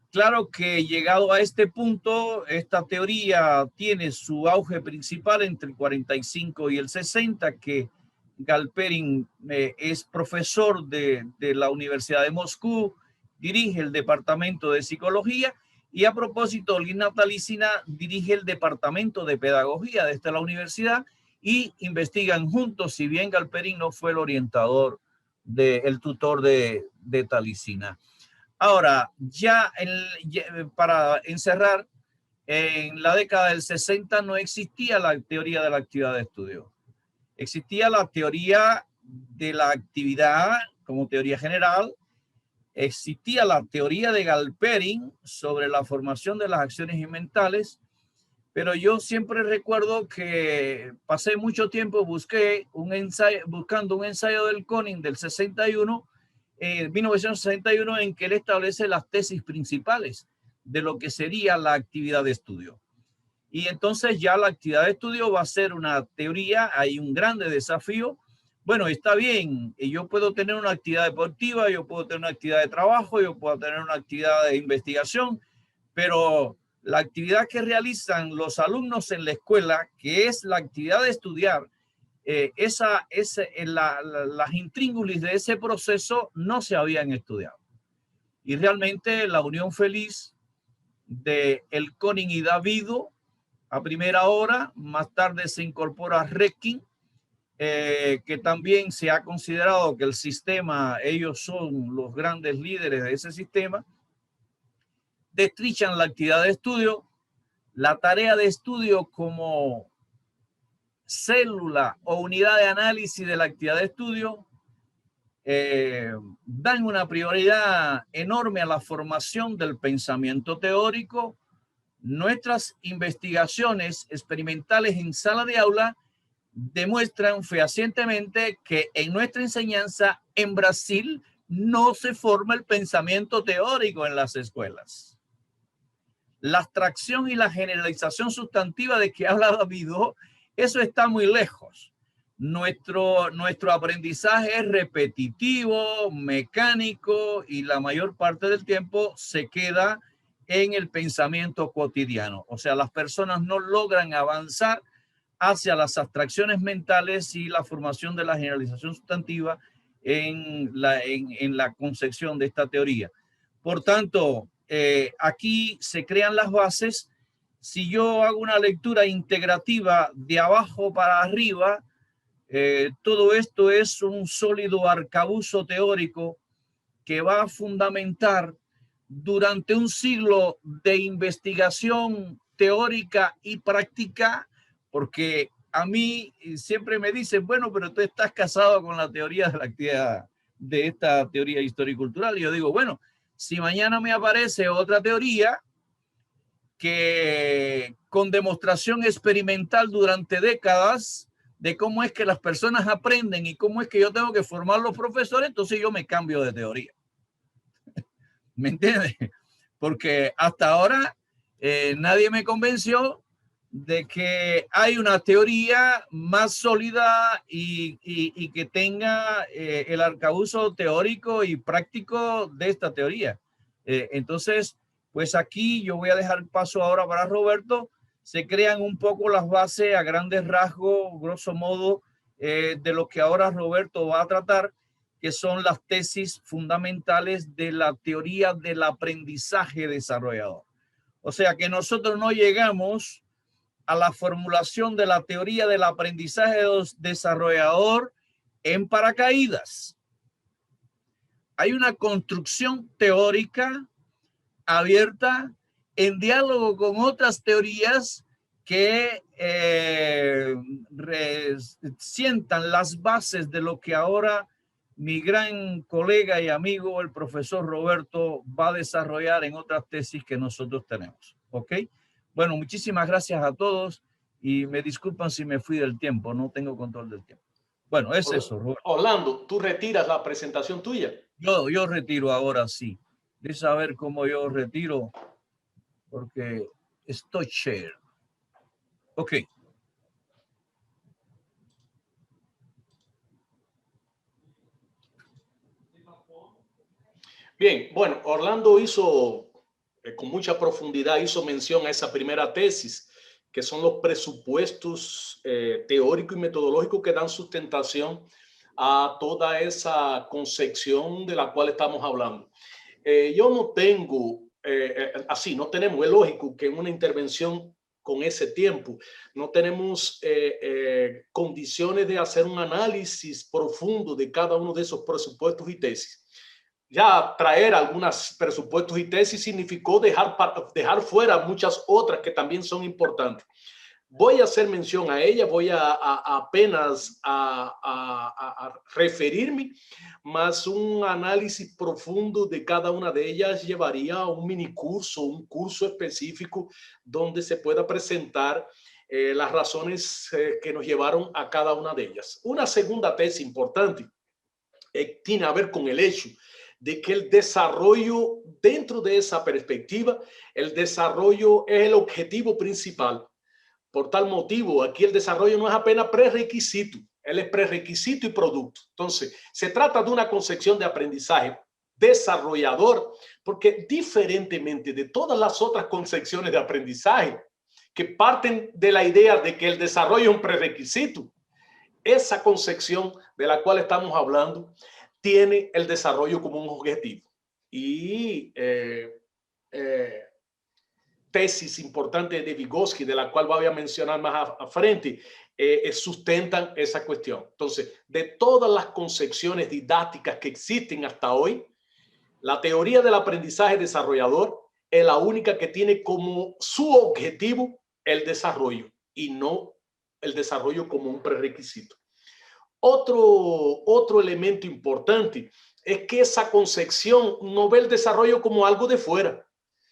claro que llegado a este punto, esta teoría tiene su auge principal entre el 45 y el 60, que Galperin es profesor de la Universidad de Moscú, dirige el departamento de psicología, y a propósito, Lina Talicina dirige el departamento de pedagogía de esta la universidad, y investigan juntos, si bien Galperin no fue el orientador, el tutor de Talicina. Ahora, para encerrar, en la década del 60 no existía la teoría de la actividad de estudio. Existía la teoría de la actividad como teoría general. Existía la teoría de Galperin sobre la formación de las acciones mentales, pero yo siempre recuerdo que pasé mucho tiempo buscando un ensayo del Koenig del 61, 1961, en que él establece las tesis principales de lo que sería la actividad de estudio. Y entonces ya la actividad de estudio va a ser una teoría, hay un grande desafío. Bueno, está bien, yo puedo tener una actividad deportiva, yo puedo tener una actividad de trabajo, yo puedo tener una actividad de investigación, pero la actividad que realizan los alumnos en la escuela, que es la actividad de estudiar, las intríngulis de ese proceso no se habían estudiado. Y realmente la unión feliz de el Koenig y Davido a primera hora, más tarde se incorpora Redkin, que también se ha considerado que el sistema, ellos son los grandes líderes de ese sistema, destrichan la actividad de estudio, la tarea de estudio como célula o unidad de análisis de la actividad de estudio, dan una prioridad enorme a la formación del pensamiento teórico. Nuestras investigaciones experimentales en sala de aula demuestran fehacientemente que en nuestra enseñanza en Brasil no se forma el pensamiento teórico en las escuelas. La abstracción y la generalización sustantiva de que habla Davido, eso está muy lejos. Nuestro aprendizaje es repetitivo, mecánico, y la mayor parte del tiempo se queda en el pensamiento cotidiano. O sea, las personas no logran avanzar hacia las abstracciones mentales y la formación de la generalización sustantiva en la concepción de esta teoría. Por tanto, aquí se crean las bases. Si yo hago una lectura integrativa de abajo para arriba, todo esto es un sólido arcabuzo teórico que va a fundamentar durante un siglo de investigación teórica y práctica, porque a mí siempre me dicen, bueno, pero tú estás casado con la teoría de la actividad, de esta teoría histórico-cultural. Y yo digo, bueno, Si mañana me aparece otra teoría que con demostración experimental durante décadas de cómo es que las personas aprenden y cómo es que yo tengo que formar los profesores, entonces yo me cambio de teoría. ¿Me entiendes? Porque hasta ahora nadie me convenció de que hay una teoría más sólida y que tenga el arcabouzo teórico y práctico de esta teoría. Entonces, pues aquí yo voy a dejar paso ahora para Roberto. Se crean un poco las bases a grandes rasgos, grosso modo, de lo que ahora Roberto va a tratar, que son las tesis fundamentales de la teoría del aprendizaje desarrollador. O sea que nosotros no llegamos a la formulación de la teoría del aprendizaje desarrollador en paracaídas. Hay una construcción teórica abierta en diálogo con otras teorías que sientan las bases de lo que ahora mi gran colega y amigo, el profesor Roberto, va a desarrollar en otras tesis que nosotros tenemos. ¿Ok? Bueno, muchísimas gracias a todos y me disculpan si me fui del tiempo, no tengo control del tiempo. Bueno, es eso, Roberto. Orlando, ¿tú retiras la presentación tuya? Yo retiro ahora sí. De saber cómo yo retiro, porque estoy share. Ok. Bien, bueno, Orlando hizo con mucha profundidad, hizo mención a esa primera tesis, que son los presupuestos teóricos y metodológicos que dan sustentación a toda esa concepción de la cual estamos hablando. Yo no tengo, no tenemos, es lógico que en una intervención con ese tiempo no tenemos condiciones de hacer un análisis profundo de cada uno de esos presupuestos y tesis. Ya traer algunos presupuestos y tesis significó dejar fuera muchas otras que también son importantes. Voy a hacer mención a ella, voy apenas a referirme, más un análisis profundo de cada una de ellas llevaría a un mini curso, un curso específico donde se pueda presentar las razones que nos llevaron a cada una de ellas. Una segunda tesis importante tiene a ver con el hecho de que el desarrollo, dentro de esa perspectiva, el desarrollo es el objetivo principal. Por tal motivo, aquí el desarrollo no es apenas prerequisito, él es prerequisito y producto. Entonces, se trata de una concepción de aprendizaje desarrollador, porque diferentemente de todas las otras concepciones de aprendizaje que parten de la idea de que el desarrollo es un prerequisito, esa concepción de la cual estamos hablando tiene el desarrollo como un objetivo. Y tesis importante de Vygotsky, de la cual voy a mencionar más a frente, sustentan esa cuestión. Entonces, de todas las concepciones didácticas que existen hasta hoy, la teoría del aprendizaje desarrollador es la única que tiene como su objetivo el desarrollo y no el desarrollo como un prerequisito. Otro elemento importante es que esa concepción no ve el desarrollo como algo de fuera,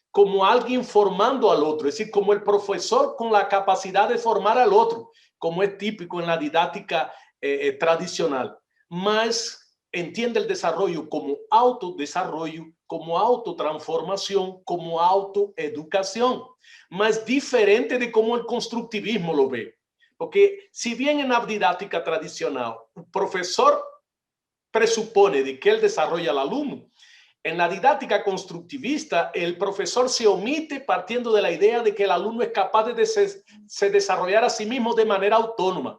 como alguien formando al otro, es decir, como el profesor con la capacidad de formar al otro, como es típico en la didáctica tradicional, más entiende el desarrollo como autodesarrollo, como autotransformación, como autoeducación, más diferente de cómo el constructivismo lo ve. Porque si bien en la didáctica tradicional el profesor presupone de que él desarrolla al alumno, en la didáctica constructivista el profesor se omite partiendo de la idea de que el alumno es capaz de se desarrollar a sí mismo de manera autónoma.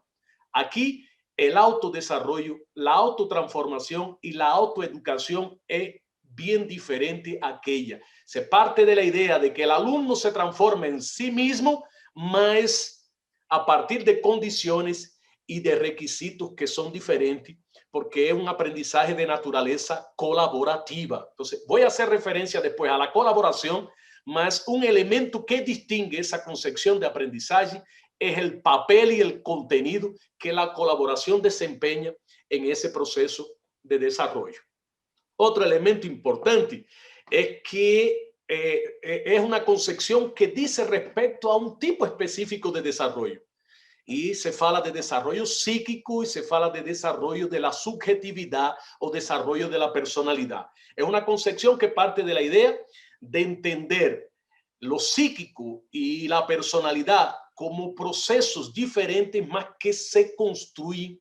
Aquí el autodesarrollo, la autotransformación y la autoeducación es bien diferente a aquella. Se parte de la idea de que el alumno se transforma en sí mismo, más a partir de condiciones y de requisitos que son diferentes, porque es un aprendizaje de naturaleza colaborativa. Entonces, voy a hacer referencia después a la colaboración, más un elemento que distingue esa concepción de aprendizaje es el papel y el contenido que la colaboración desempeña en ese proceso de desarrollo. Otro elemento importante es que es una concepción que dice respecto a un tipo específico de desarrollo. Y se fala de desarrollo psíquico y se fala de desarrollo de la subjetividad o desarrollo de la personalidad. Es una concepción que parte de la idea de entender lo psíquico y la personalidad como procesos diferentes más que se construyen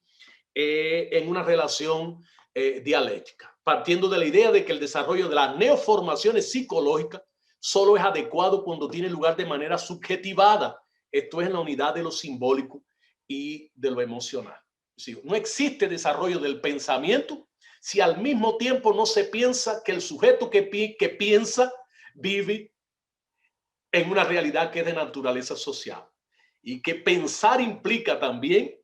en una relación dialéctica, partiendo de la idea de que el desarrollo de las neoformaciones psicológicas solo es adecuado cuando tiene lugar de manera subjetivada. Esto es en la unidad de lo simbólico y de lo emocional. Sí, no existe desarrollo del pensamiento si al mismo tiempo no se piensa que el sujeto que piensa vive en una realidad que es de naturaleza social y que pensar implica también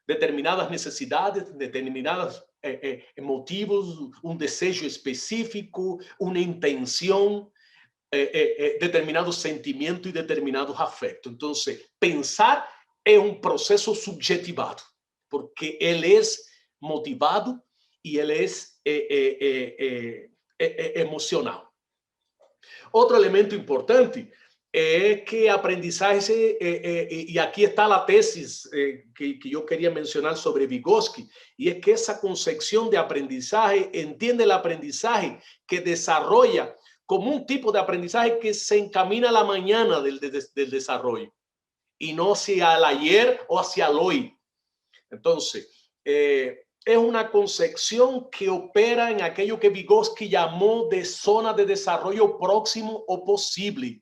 determinadas necesidades, determinados motivos, un deseo específico, una intención, determinados sentimientos y determinados afectos. Entonces, pensar es un proceso subjetivado, porque él es motivado y él es emocional. Otro elemento importante es que aprendizaje, y aquí está la tesis que yo quería mencionar sobre Vygotsky, y es que esa concepción de aprendizaje entiende el aprendizaje que desarrolla como un tipo de aprendizaje que se encamina a la mañana del desarrollo y no hacia el ayer o hacia el hoy. Entonces, es una concepción que opera en aquello que Vygotsky llamó de zona de desarrollo próximo o posible,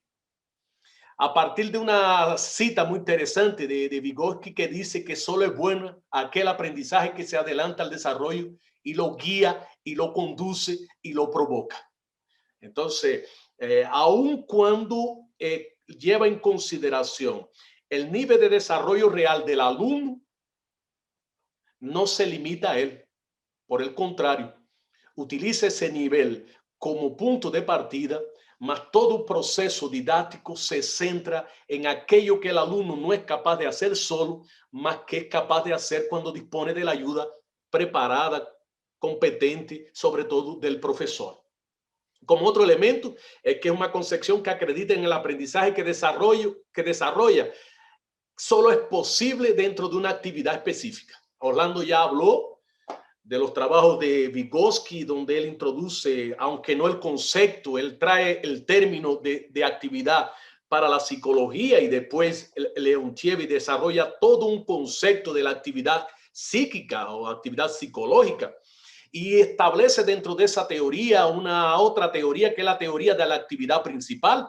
a partir de una cita muy interesante de Vygotsky que dice que solo es bueno aquel aprendizaje que se adelanta al desarrollo y lo guía y lo conduce y lo provoca. Entonces, aun cuando lleva en consideración el nivel de desarrollo real del alumno, no se limita a él. Por el contrario, utiliza ese nivel como punto de partida, mas todo proceso didáctico se centra en aquello que el alumno no es capaz de hacer solo, más que es capaz de hacer cuando dispone de la ayuda preparada, competente, sobre todo del profesor. Como otro elemento, es que es una concepción que acredita en el aprendizaje que desarrolla solo es posible dentro de una actividad específica. Orlando ya habló de los trabajos de Vygotsky, donde él introduce, aunque no el concepto, él trae el término de actividad para la psicología, y después Leontiev desarrolla todo un concepto de la actividad psíquica o actividad psicológica, y establece dentro de esa teoría una otra teoría que es la teoría de la actividad principal.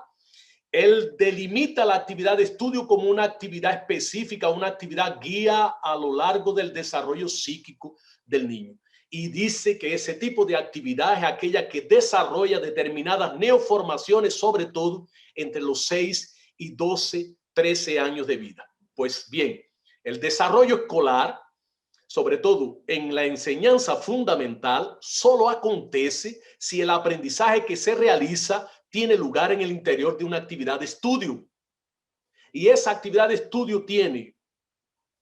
Él delimita la actividad de estudio como una actividad específica, una actividad guía a lo largo del desarrollo psíquico del niño. Y dice que ese tipo de actividad es aquella que desarrolla determinadas neoformaciones, sobre todo entre los 6 y 12, 13 años de vida. Pues bien, el desarrollo escolar, sobre todo en la enseñanza fundamental, solo acontece si el aprendizaje que se realiza tiene lugar en el interior de una actividad de estudio. Y esa actividad de estudio tiene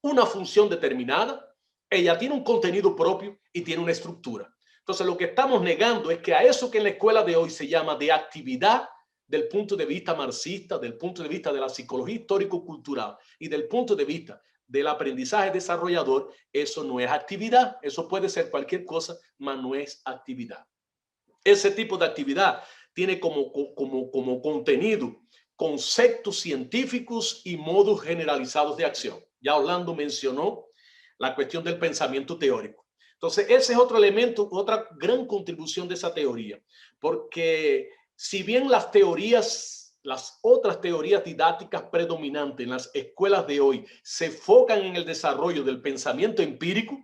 una función determinada, ella tiene un contenido propio y tiene una estructura. Entonces, lo que estamos negando es que a eso que en la escuela de hoy se llama de actividad, del punto de vista marxista, del punto de vista de la psicología histórico-cultural y del punto de vista del aprendizaje desarrollador, eso no es actividad. Eso puede ser cualquier cosa, pero no es actividad. Ese tipo de actividad tiene como contenido conceptos científicos y modos generalizados de acción. Ya Orlando mencionó la cuestión del pensamiento teórico. Entonces, ese es otro elemento, otra gran contribución de esa teoría, porque si bien las teorías, las otras teorías didácticas predominantes en las escuelas de hoy se enfocan en el desarrollo del pensamiento empírico,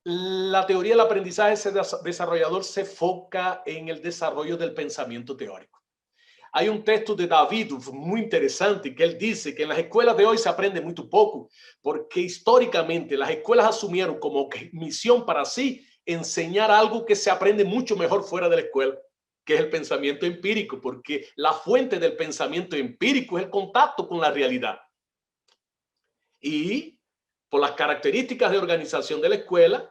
la teoría del aprendizaje desarrollador se enfoca en el desarrollo del pensamiento teórico. Hay un texto de Davidov muy interesante que él dice que en las escuelas de hoy se aprende muy poco, porque históricamente las escuelas asumieron como misión para sí enseñar algo que se aprende mucho mejor fuera de la escuela, que es el pensamiento empírico, porque la fuente del pensamiento empírico es el contacto con la realidad. Y por las características de organización de la escuela,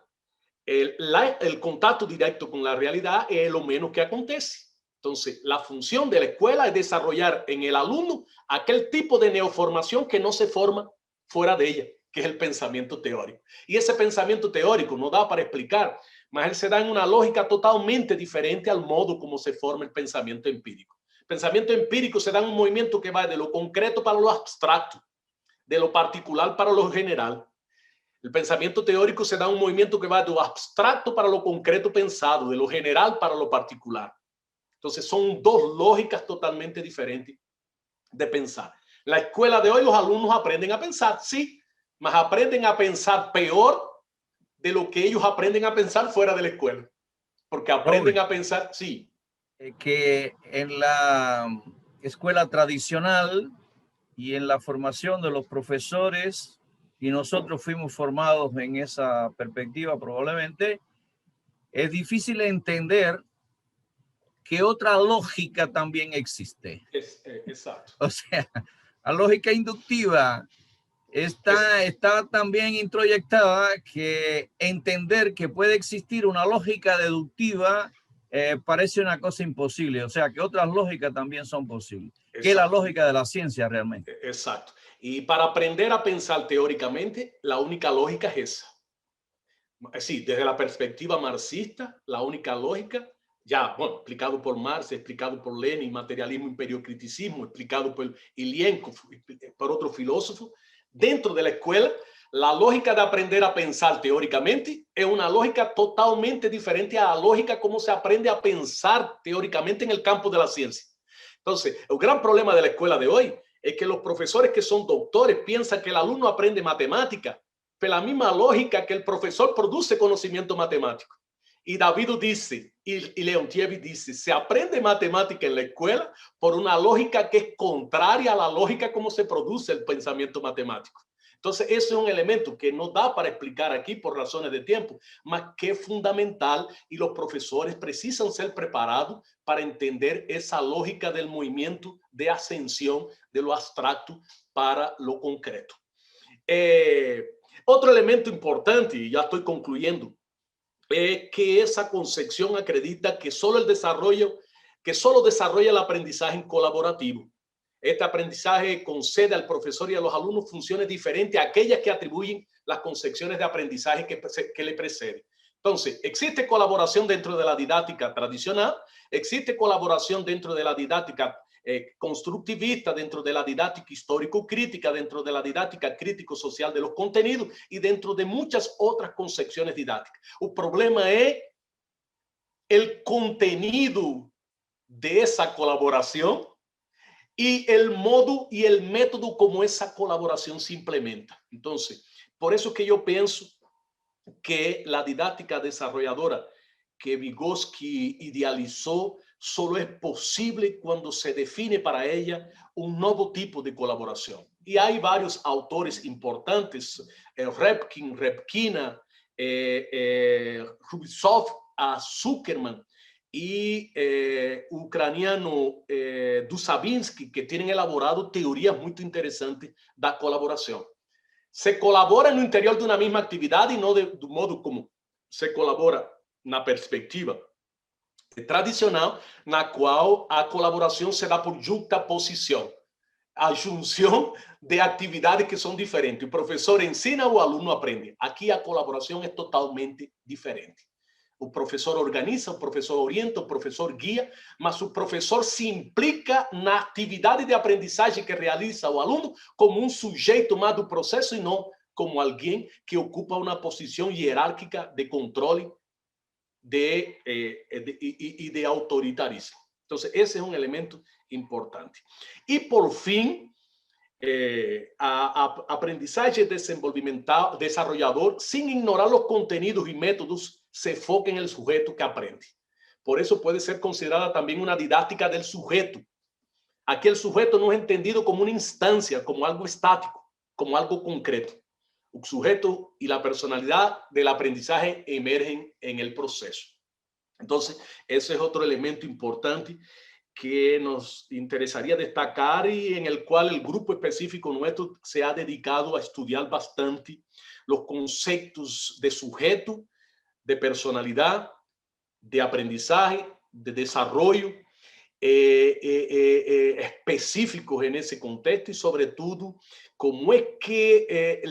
el contacto directo con la realidad es lo menos que acontece. Entonces, la función de la escuela es desarrollar en el alumno aquel tipo de neoformación que no se forma fuera de ella, que es el pensamiento teórico. Y ese pensamiento teórico no da para explicar, mas él se da en una lógica totalmente diferente al modo como se forma el pensamiento empírico. El pensamiento empírico se da en un movimiento que va de lo concreto para lo abstracto, de lo particular para lo general. El pensamiento teórico se da en un movimiento que va de lo abstracto para lo concreto pensado, de lo general para lo particular. Entonces son dos lógicas totalmente diferentes de pensar. La escuela de hoy, los alumnos aprenden a pensar, sí, mas aprenden a pensar peor de lo que ellos aprenden a pensar fuera de la escuela. Porque aprenden a pensar, sí. Que en la escuela tradicional y en la formación de los profesores, y nosotros fuimos formados en esa perspectiva probablemente, es difícil entender que otra lógica también existe. Exacto. O sea, la lógica inductiva está también introyectada, que entender que puede existir una lógica deductiva parece una cosa imposible. O sea, que otras lógicas también son posibles. Exacto. Que es la lógica de la ciencia realmente. Exacto. Y para aprender a pensar teóricamente, la única lógica es esa. Sí, desde la perspectiva marxista, la única lógica, ya, bueno, explicado por Marx, explicado por Lenin, materialismo, imperiocriticismo, explicado por Ilienko, por otro filósofo, dentro de la escuela, la lógica de aprender a pensar teóricamente es una lógica totalmente diferente a la lógica como se aprende a pensar teóricamente en el campo de la ciencia. Entonces, el gran problema de la escuela de hoy es que los profesores que son doctores piensan que el alumno aprende matemática, pero la misma lógica que el profesor produce conocimiento matemático. Y Davido dice, y Leontievi dice, se aprende matemática en la escuela por una lógica que es contraria a la lógica como se produce el pensamiento matemático. Entonces, ese es un elemento que no da para explicar aquí por razones de tiempo, mas que es fundamental y los profesores precisan ser preparados para entender esa lógica del movimiento de ascensión de lo abstracto para lo concreto. Otro elemento importante, y ya estoy concluyendo, es que esa concepción acredita que solo desarrolla el aprendizaje colaborativo. Este aprendizaje concede al profesor y a los alumnos funciones diferentes a aquellas que atribuyen las concepciones de aprendizaje que le preceden. Entonces, existe colaboración dentro de la didáctica tradicional, existe colaboración dentro de la didáctica constructivista, dentro de la didáctica histórico-crítica, dentro de la didáctica crítico-social de los contenidos y dentro de muchas otras concepciones didácticas. El problema es el contenido de esa colaboración y el modo y el método como esa colaboración se implementa. Entonces, por eso que yo pienso que la didáctica desarrolladora que Vygotsky idealizó solo es posible cuando se define para ella un nuevo tipo de colaboración. Y hay varios autores importantes, Repkin, Repkina, Rubtsov, Zuckerman y ucraniano Dusavinsky, que tienen elaborado teorías muy interesantes de colaboración. Se colabora en el interior de una misma actividad y no de modo como se colabora na perspectiva tradicional, na qual a colaboração se dá por juxtaposição, a junção de atividades que são diferentes. O professor ensina, o aluno aprende. Aqui a colaboração é totalmente diferente. O professor organiza, o professor orienta, o professor guia, mas o professor se implica na atividade de aprendizagem que realiza o aluno como um sujeito mais do processo e não como alguém que ocupa uma posição hierárquica de controle de autoritarismo. Entonces, ese es un elemento importante. Y por fin, aprendizaje desenvolvimental, desarrollador, sin ignorar los contenidos y métodos, se enfoca en el sujeto que aprende. Por eso puede ser considerada también una didáctica del sujeto. Aquí el sujeto no es entendido como una instancia, como algo estático, como algo concreto. El sujeto y la personalidad del aprendizaje emergen en el proceso. Entonces, ese es otro elemento importante que nos interesaría destacar y en el cual el grupo específico nuestro se ha dedicado a estudiar bastante los conceptos de sujeto, de personalidad, de aprendizaje, de desarrollo específicos en ese contexto y sobre todo cómo es que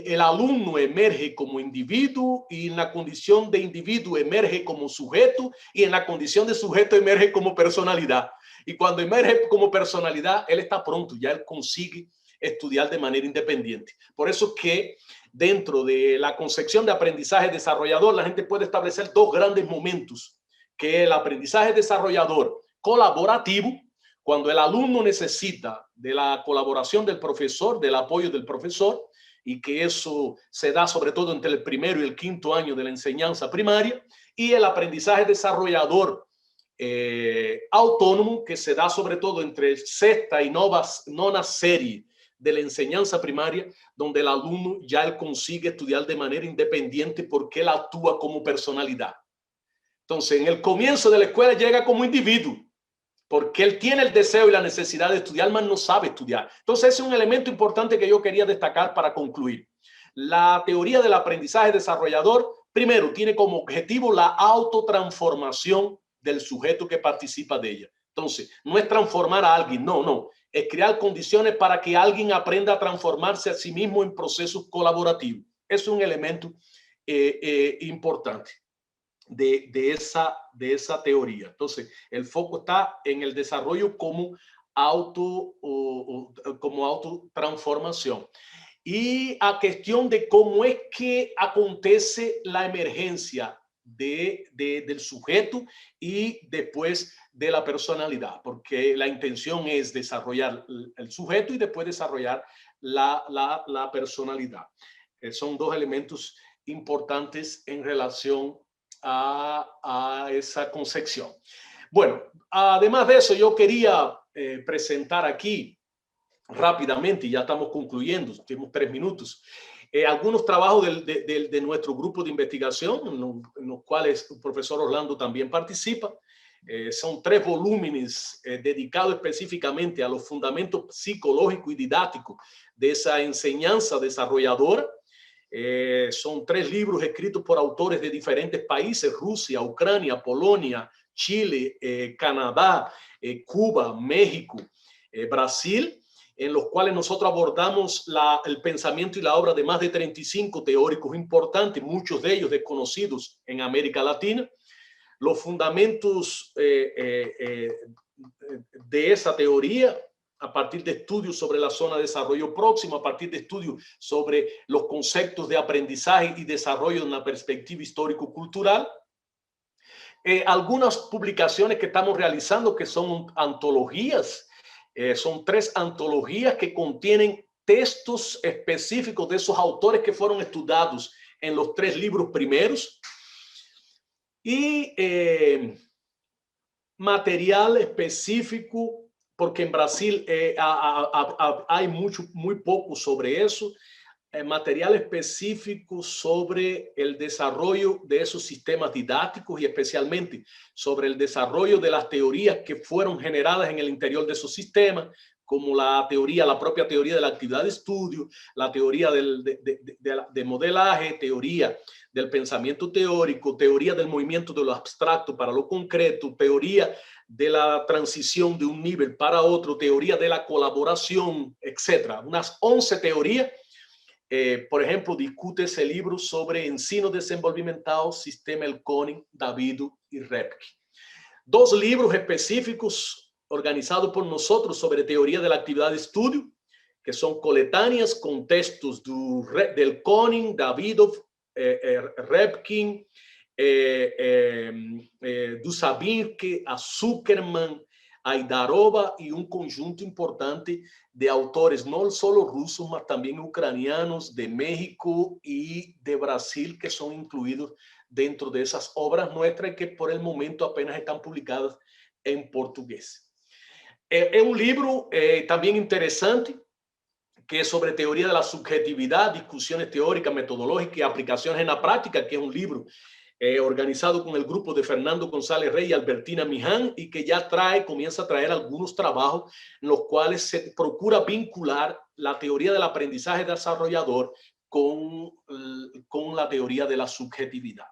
el alumno emerge como individuo y en la condición de individuo emerge como sujeto y en la condición de sujeto emerge como personalidad. Y cuando emerge como personalidad, él está pronto, ya él consigue estudiar de manera independiente. Por eso que dentro de la concepción de aprendizaje desarrollador, la gente puede establecer dos grandes momentos, que es el aprendizaje desarrollador colaborativo, cuando el alumno necesita de la colaboración del profesor, del apoyo del profesor, y que eso se da sobre todo entre el primero y el quinto año de la enseñanza primaria, y el aprendizaje desarrollador autónomo, que se da sobre todo entre sexta y nona serie de la enseñanza primaria, donde el alumno ya él consigue estudiar de manera independiente porque él actúa como personalidad. Entonces, en el comienzo de la escuela llega como individuo, porque él tiene el deseo y la necesidad de estudiar, mas no sabe estudiar. Entonces, ese es un elemento importante que yo quería destacar para concluir. La teoría del aprendizaje desarrollador, primero, tiene como objetivo la autotransformación del sujeto que participa de ella. Entonces, no es transformar a alguien, no. Es crear condiciones para que alguien aprenda a transformarse a sí mismo en procesos colaborativos. Es un elemento importante de esa teoría. Entonces, el foco está en el desarrollo como autotransformación. Y a cuestión de cómo es que acontece la emergencia del sujeto y después de la personalidad, porque la intención es desarrollar el sujeto y después desarrollar la personalidad. Son dos elementos importantes en relación a esa concepción. Bueno, además de eso, yo quería presentar aquí rápidamente, y ya estamos concluyendo, tenemos 3 minutos, algunos trabajos de nuestro grupo de investigación, en los cuales el profesor Orlando también participa. Son 3 volúmenes dedicados específicamente a los fundamentos psicológicos y didácticos de esa enseñanza desarrolladora. Son 3 libros escritos por autores de diferentes países: Rusia, Ucrania, Polonia, Chile, Canadá, Cuba, México, Brasil, en los cuales nosotros abordamos el pensamiento y la obra de más de 35 teóricos importantes, muchos de ellos desconocidos en América Latina, los fundamentos de esa teoría a partir de estudios sobre la zona de desarrollo próximo, a partir de estudios sobre los conceptos de aprendizaje y desarrollo en una perspectiva histórico-cultural. Algunas publicaciones que estamos realizando que son antologías, son 3 antologías que contienen textos específicos de esos autores que fueron estudiados en los 3 libros primeros, y material específico, porque en Brasil hay muy poco sobre eso, material específico sobre el desarrollo de esos sistemas didácticos y especialmente sobre el desarrollo de las teorías que fueron generadas en el interior de esos sistemas, como la propia teoría de la actividad de estudio, la teoría de modelaje, teoría del pensamiento teórico, teoría del movimiento de lo abstracto para lo concreto, teoría de la transición de un nivel para otro, teoría de la colaboración, etcétera. Unas 11 teorías. Por ejemplo, discute ese libro sobre ensino desenvolvimental, sistema Elkoning, Davido y Repke. 2 libros específicos organizados por nosotros sobre teoría de la actividad de estudio, que son coletáneas con textos del Elkoning, Davido, Repke, Dusabinski, a Zuckerman, Aidarova y un conjunto importante de autores, no solo rusos, mas también ucranianos, de México y de Brasil, que son incluidos dentro de esas obras nuestras que por el momento apenas están publicadas en portugués. Es un libro también interesante, que es sobre teoría de la subjetividad, discusiones teóricas, metodológicas y aplicaciones en la práctica, que es un libro organizado con el grupo de Fernando González Rey y Albertina Miján, y que ya comienza a traer algunos trabajos en los cuales se procura vincular la teoría del aprendizaje desarrollador con la teoría de la subjetividad.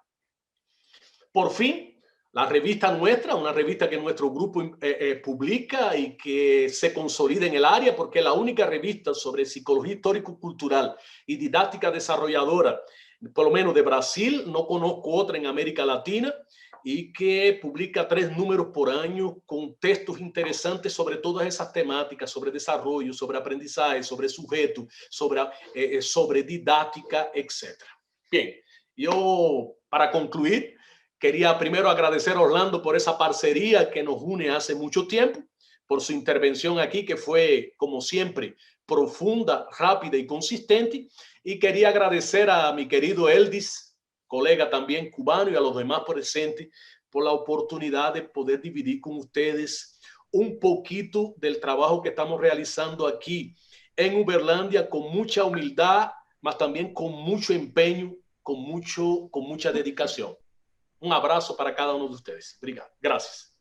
por fin, la revista nuestra, una revista que nuestro grupo publica y que se consolida en el área, porque es la única revista sobre psicología histórico-cultural y didáctica desarrolladora, por lo menos de Brasil. No conozco otra en América Latina, y que publica 3 números por año con textos interesantes sobre todas esas temáticas, sobre desarrollo, sobre aprendizaje, sobre sujeto, sobre didáctica, etc. Bien, yo para concluir, quería primero agradecer a Orlando por esa parcería que nos une hace mucho tiempo, por su intervención aquí, que fue, como siempre, profunda, rápida y consistente. Y quería agradecer a mi querido Eldis, colega también cubano, y a los demás presentes por la oportunidad de poder dividir con ustedes un poquito del trabajo que estamos realizando aquí en Uberlândia, con mucha humildad, mas también con mucho empeño, con mucha dedicación. Un abrazo para cada uno de ustedes. Gracias.